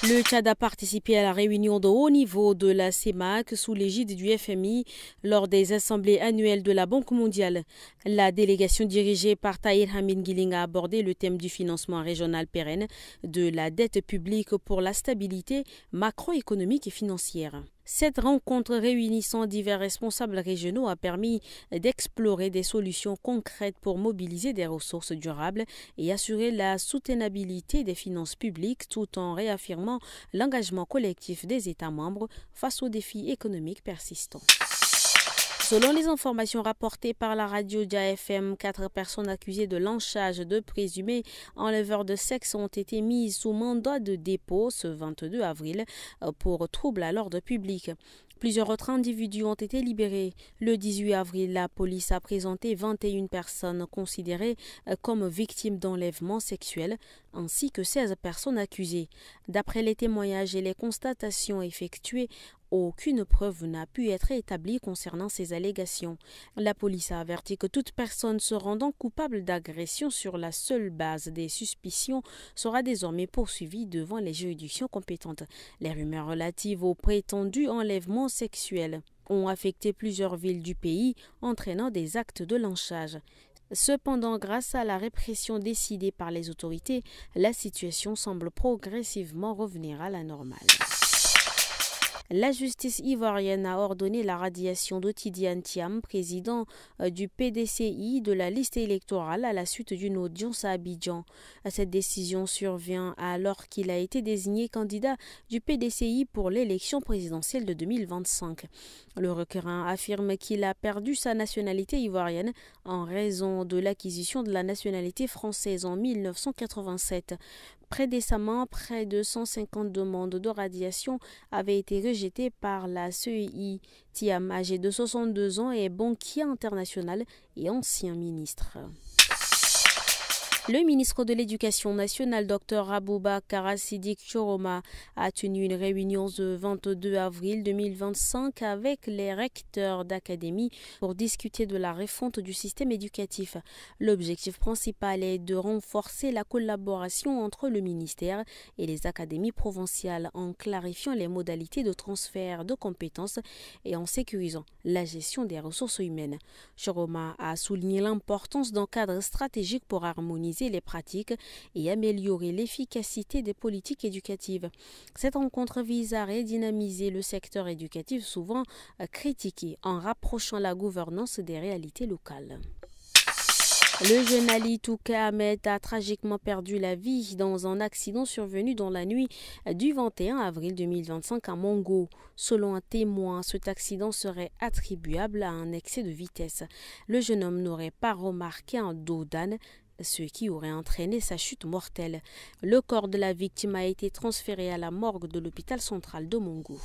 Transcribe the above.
Le Tchad a participé à la réunion de haut niveau de la CEMAC sous l'égide du FMI lors des assemblées annuelles de la Banque mondiale. La délégation dirigée par Tahir Amin Gilling a abordé le thème du financement régional pérenne, de la dette publique pour la stabilité macroéconomique et financière. Cette rencontre réunissant divers responsables régionaux a permis d'explorer des solutions concrètes pour mobiliser des ressources durables et assurer la soutenabilité des finances publiques tout en réaffirmant l'engagement collectif des États membres face aux défis économiques persistants. Selon les informations rapportées par la radio Dia FM, 4 personnes accusées de lynchage de présumés enleveurs de sexe ont été mises sous mandat de dépôt ce 22 avril pour trouble à l'ordre public. Plusieurs autres individus ont été libérés. Le 18 avril, la police a présenté 21 personnes considérées comme victimes d'enlèvements sexuels, ainsi que 16 personnes accusées. D'après les témoignages et les constatations effectuées, aucune preuve n'a pu être établie concernant ces allégations. La police a averti que toute personne se rendant coupable d'agression sur la seule base des suspicions sera désormais poursuivie devant les juridictions compétentes. Les rumeurs relatives aux prétendus enlèvements sexuels ont affecté plusieurs villes du pays, entraînant des actes de lynchage. Cependant, grâce à la répression décidée par les autorités, la situation semble progressivement revenir à la normale. La justice ivoirienne a ordonné la radiation de Tidiane Thiam, président du PDCI, de la liste électorale à la suite d'une audience à Abidjan. Cette décision survient alors qu'il a été désigné candidat du PDCI pour l'élection présidentielle de 2025. Le requérant affirme qu'il a perdu sa nationalité ivoirienne en raison de l'acquisition de la nationalité française en 1987. Précédemment, près de 150 demandes de radiation avaient été rejetées par la CEI. Thiam, âgé de 62 ans, est banquier international et ancien ministre. Le ministre de l'Éducation nationale, Dr Aboubacar Siddiq Choroma, a tenu une réunion le 22 avril 2025 avec les recteurs d'académie pour discuter de la refonte du système éducatif. L'objectif principal est de renforcer la collaboration entre le ministère et les académies provinciales en clarifiant les modalités de transfert de compétences et en sécurisant la gestion des ressources humaines. Choroma a souligné l'importance d'un cadre stratégique pour harmoniser les pratiques et améliorer l'efficacité des politiques éducatives. Cette rencontre vise à redynamiser le secteur éducatif souvent critiqué en rapprochant la gouvernance des réalités locales. Le jeune Ali Touka Ahmed a tragiquement perdu la vie dans un accident survenu dans la nuit du 21 avril 2025 à Mongo. Selon un témoin, cet accident serait attribuable à un excès de vitesse. Le jeune homme n'aurait pas remarqué un dos d'âne, ce qui aurait entraîné sa chute mortelle. Le corps de la victime a été transféré à la morgue de l'hôpital central de Mongo.